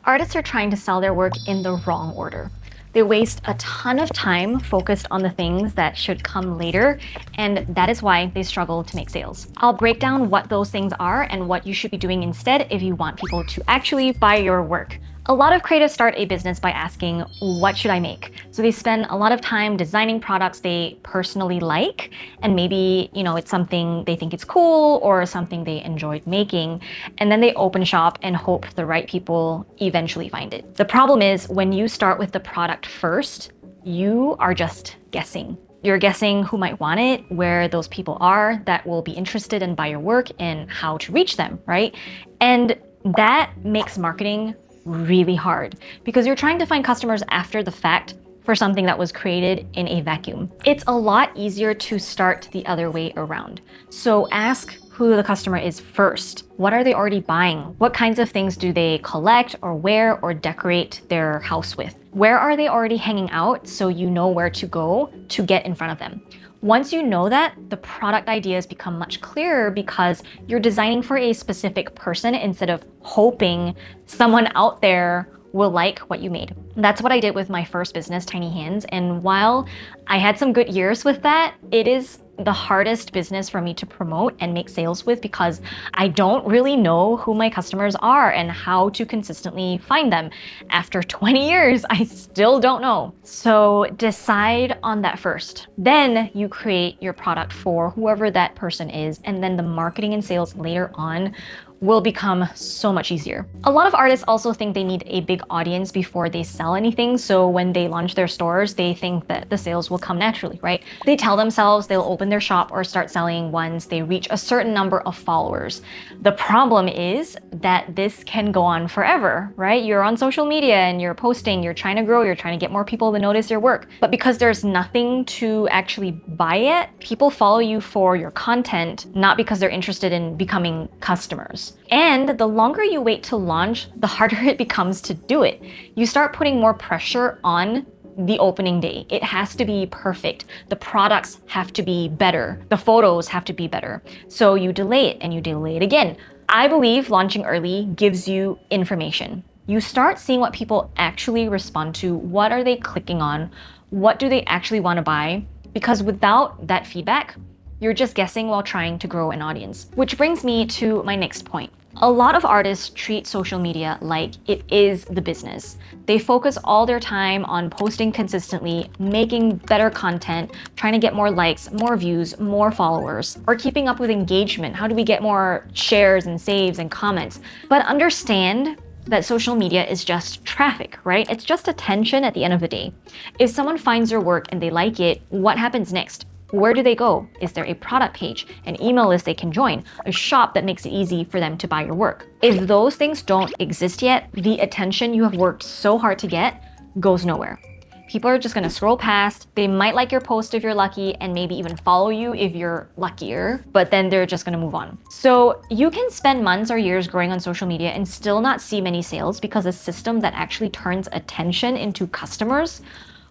Artists are trying to sell their work in the wrong order. They waste a ton of time focused on the things that should come later, and that is why they struggle to make sales. I'll break down what those things are and what you should be doing instead if you want people to actually buy your work. A lot of creatives start a business by asking, what should I make? So they spend a lot of time designing products they personally like, and maybe, it's something they think is cool or something they enjoyed making. And then they open shop and hope the right people eventually find it. The problem is when you start with the product first, you are just guessing. You're guessing who might want it, where those people are that will be interested in buy your work, and how to reach them, right? And that makes marketing really hard because you're trying to find customers after the fact for something that was created in a vacuum. It's a lot easier to start the other way around. So ask who the customer is first. What are they already buying? What kinds of things do they collect or wear or decorate their house with? Where are they already hanging out so you know where to go to get in front of them? Once you know that, the product ideas become much clearer because you're designing for a specific person instead of hoping someone out there will like what you made. That's what I did with my first business, Tiny Hands. And while I had some good years with that, it is the hardest business for me to promote and make sales with because I don't really know who my customers are and how to consistently find them. After 20 years, I still don't know. So decide on that first. Then you create your product for whoever that person is, and then the marketing and sales later on will become so much easier. A lot of artists also think they need a big audience before they sell anything. So when they launch their stores, they think that the sales will come naturally, right? They tell themselves they'll open their shop or start selling once they reach a certain number of followers. The problem is that this can go on forever, right? You're on social media and you're posting, you're trying to grow, you're trying to get more people to notice your work. But because there's nothing to actually buy it, people follow you for your content, not because they're interested in becoming customers. And the longer you wait to launch, the harder it becomes to do it. You start putting more pressure on the opening day. It has to be perfect. The products have to be better. The photos have to be better. So you delay it and you delay it again. I believe launching early gives you information. You start seeing what people actually respond to. What are they clicking on? What do they actually want to buy? Because without that feedback, you're just guessing while trying to grow an audience. Which brings me to my next point. A lot of artists treat social media like it is the business. They focus all their time on posting consistently, making better content, trying to get more likes, more views, more followers, or keeping up with engagement. How do we get more shares and saves and comments? But understand that social media is just traffic, right? It's just attention at the end of the day. If someone finds your work and they like it, what happens next? Where do they go? Is there a product page, an email list they can join, a shop that makes it easy for them to buy your work? If those things don't exist yet, the attention you have worked so hard to get goes nowhere. People are just gonna scroll past. They might like your post if you're lucky and maybe even follow you if you're luckier, but then they're just gonna move on. So you can spend months or years growing on social media and still not see many sales because a system that actually turns attention into customers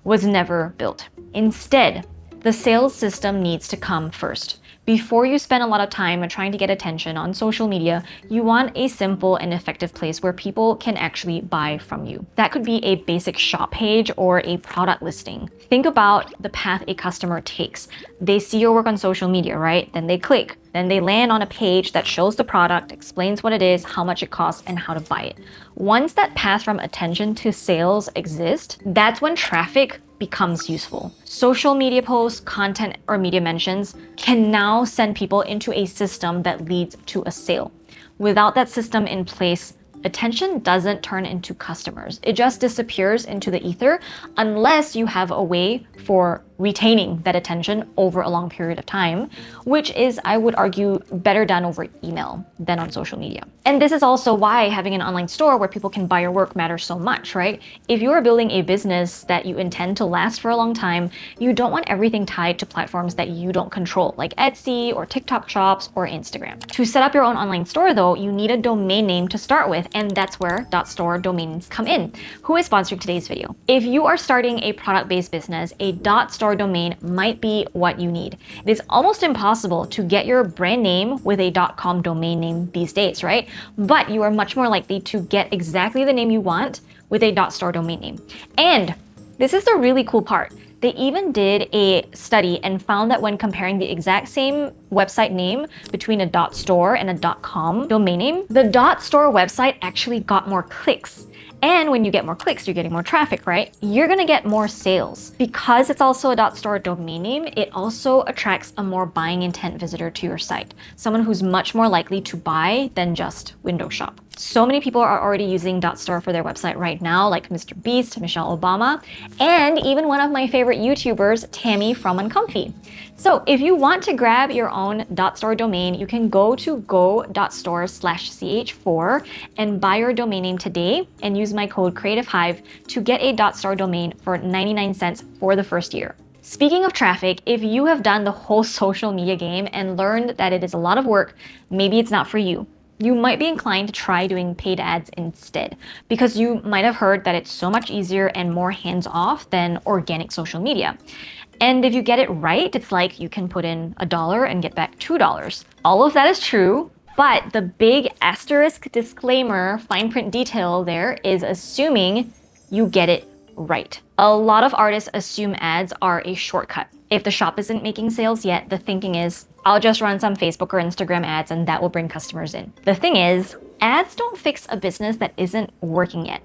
was never built. Instead, the sales system needs to come first. Before you spend a lot of time trying to get attention on social media, you want a simple and effective place where people can actually buy from you. That could be a basic shop page or a product listing. Think about the path a customer takes. They see your work on social media, right? Then they click. Then they land on a page that shows the product, explains what it is, how much it costs, and how to buy it. Once that path from attention to sales exists, that's when traffic becomes useful. Social media posts, content, or media mentions can now send people into a system that leads to a sale. Without that system in place, attention doesn't turn into customers. It just disappears into the ether unless you have a way for retaining that attention over a long period of time, which is, I would argue, better done over email than on social media. And this is also why having an online store where people can buy your work matters so much, right? If you are building a business that you intend to last for a long time, you don't want everything tied to platforms that you don't control, like Etsy or TikTok shops or Instagram. To set up your own online store though, you need a domain name to start with, and that's where .store domains come in. Who is sponsoring today's video? If you are starting a product-based business, a .store .store domain might be what you need. It is almost impossible to get your brand name with a .com domain name these days, right? But you are much more likely to get exactly the name you want with a .store domain name. And this is the really cool part. They even did a study and found that when comparing the exact same website name between a .store and a .com domain name, the .store website actually got more clicks. And when you get more clicks, you're getting more traffic, right? You're gonna get more sales. Because it's also a .store domain name, it also attracts a more buying intent visitor to your site. Someone who's much more likely to buy than just window shop. So many people are already using .store for their website right now, like Mr. Beast, Michelle Obama, and even one of my favorite YouTubers, Tammy from Uncomfy. So if you want to grab your own .store domain, you can go to go.store/ch4 and buy your domain name today and use my code CreativeHive to get a .store domain for 99 cents for the first year. Speaking of traffic, if you have done the whole social media game and learned that it is a lot of work, maybe it's not for you. You might be inclined to try doing paid ads instead, because you might have heard that it's so much easier and more hands-off than organic social media. And if you get it right, it's like you can put in $1 and get back $2. All of that is true, but the big asterisk disclaimer, fine print detail there is assuming you get it right. A lot of artists assume ads are a shortcut. If the shop isn't making sales yet, the thinking is, I'll just run some Facebook or Instagram ads and that will bring customers in. The thing is, ads don't fix a business that isn't working yet.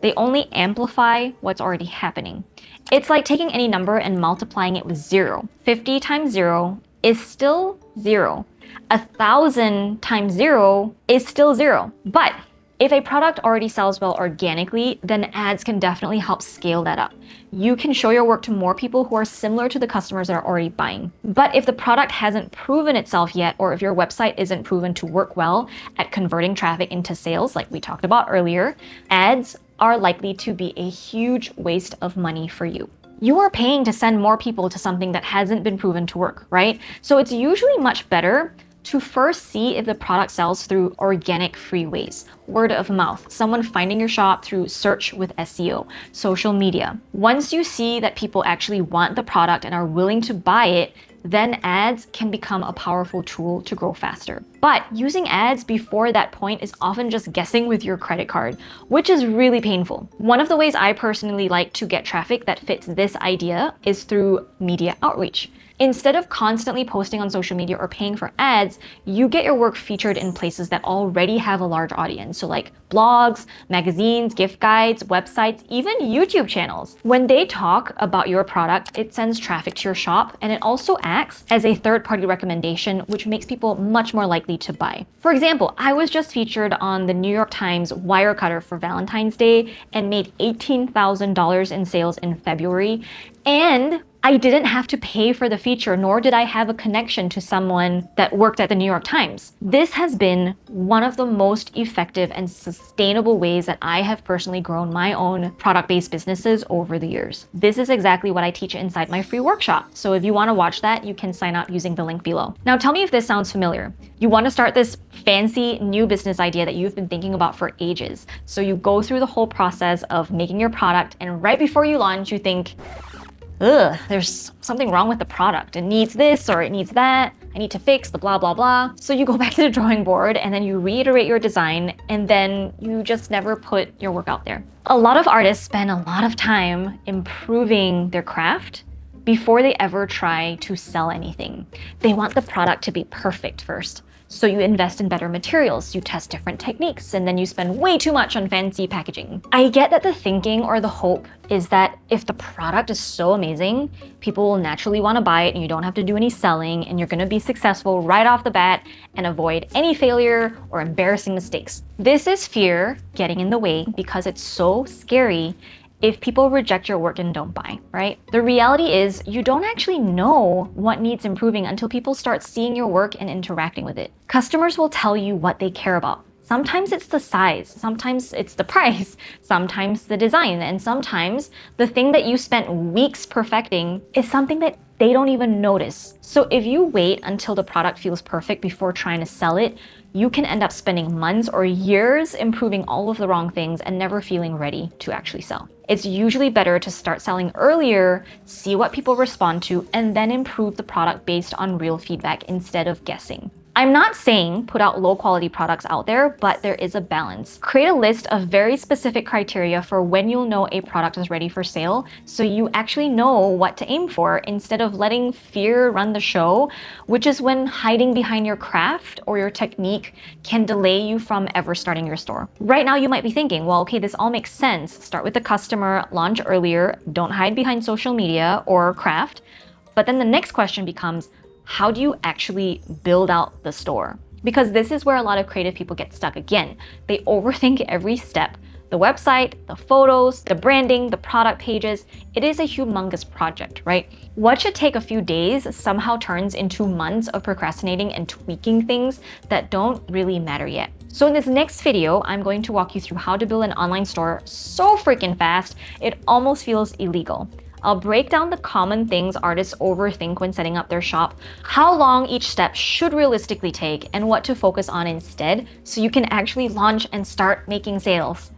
They only amplify what's already happening. It's like taking any number and multiplying it with 0. 50 times 0 is still 0. 1,000 times 0 is still 0. But if a product already sells well organically, then ads can definitely help scale that up. You can show your work to more people who are similar to the customers that are already buying. But if the product hasn't proven itself yet, or if your website isn't proven to work well at converting traffic into sales, like we talked about earlier, ads are likely to be a huge waste of money for you. You are paying to send more people to something that hasn't been proven to work, right? So it's usually much better to first see if the product sells through organic free ways, word of mouth, someone finding your shop through search with SEO, social media. Once you see that people actually want the product and are willing to buy it, then ads can become a powerful tool to grow faster. But using ads before that point is often just guessing with your credit card, which is really painful. One of the ways I personally like to get traffic that fits this idea is through media outreach. Instead of constantly posting on social media or paying for ads, you get your work featured in places that already have a large audience. So like blogs, magazines, gift guides, websites, even YouTube channels. When they talk about your product, it sends traffic to your shop, and it also acts as a third-party recommendation, which makes people much more likely to buy. For example, I was just featured on the New York Times Wirecutter for Valentine's Day and made $18,000 in sales in February. And I didn't have to pay for the feature, nor did I have a connection to someone that worked at the New York Times. This has been one of the most effective and sustainable ways that I have personally grown my own product-based businesses over the years. This is exactly what I teach inside my free workshop. So if you want to watch that, you can sign up using the link below. Now tell me if this sounds familiar. You want to start this fancy new business idea that you've been thinking about for ages. So you go through the whole process of making your product, and right before you launch, you think, ugh, there's something wrong with the product. It needs this or it needs that. I need to fix the blah, blah, blah. So you go back to the drawing board and then you reiterate your design, and then you just never put your work out there. A lot of artists spend a lot of time improving their craft before they ever try to sell anything. They want the product to be perfect first. So you invest in better materials, you test different techniques, and then you spend way too much on fancy packaging. I get that the thinking or the hope is that if the product is so amazing, people will naturally want to buy it and you don't have to do any selling, and you're going to be successful right off the bat and avoid any failure or embarrassing mistakes. This is fear getting in the way because it's so scary if people reject your work and don't buy, right? The reality is you don't actually know what needs improving until people start seeing your work and interacting with it. Customers will tell you what they care about. Sometimes it's the size, sometimes it's the price, sometimes the design, and sometimes the thing that you spent weeks perfecting is something that they don't even notice. So if you wait until the product feels perfect before trying to sell it, you can end up spending months or years improving all of the wrong things and never feeling ready to actually sell. It's usually better to start selling earlier, see what people respond to, and then improve the product based on real feedback instead of guessing. I'm not saying put out low quality products out there, but there is a balance. Create a list of very specific criteria for when you'll know a product is ready for sale so you actually know what to aim for instead of letting fear run the show, which is when hiding behind your craft or your technique can delay you from ever starting your store. Right now, you might be thinking, well, okay, this all makes sense. Start with the customer, launch earlier, don't hide behind social media or craft. But then the next question becomes, how do you actually build out the store? Because this is where a lot of creative people get stuck again. They overthink every step. The website, the photos, the branding, the product pages, it is a humongous project, right? What should take a few days somehow turns into months of procrastinating and tweaking things that don't really matter yet. So in this next video, I'm going to walk you through how to build an online store so freaking fast, it almost feels illegal. I'll break down the common things artists overthink when setting up their shop, how long each step should realistically take, and what to focus on instead so you can actually launch and start making sales.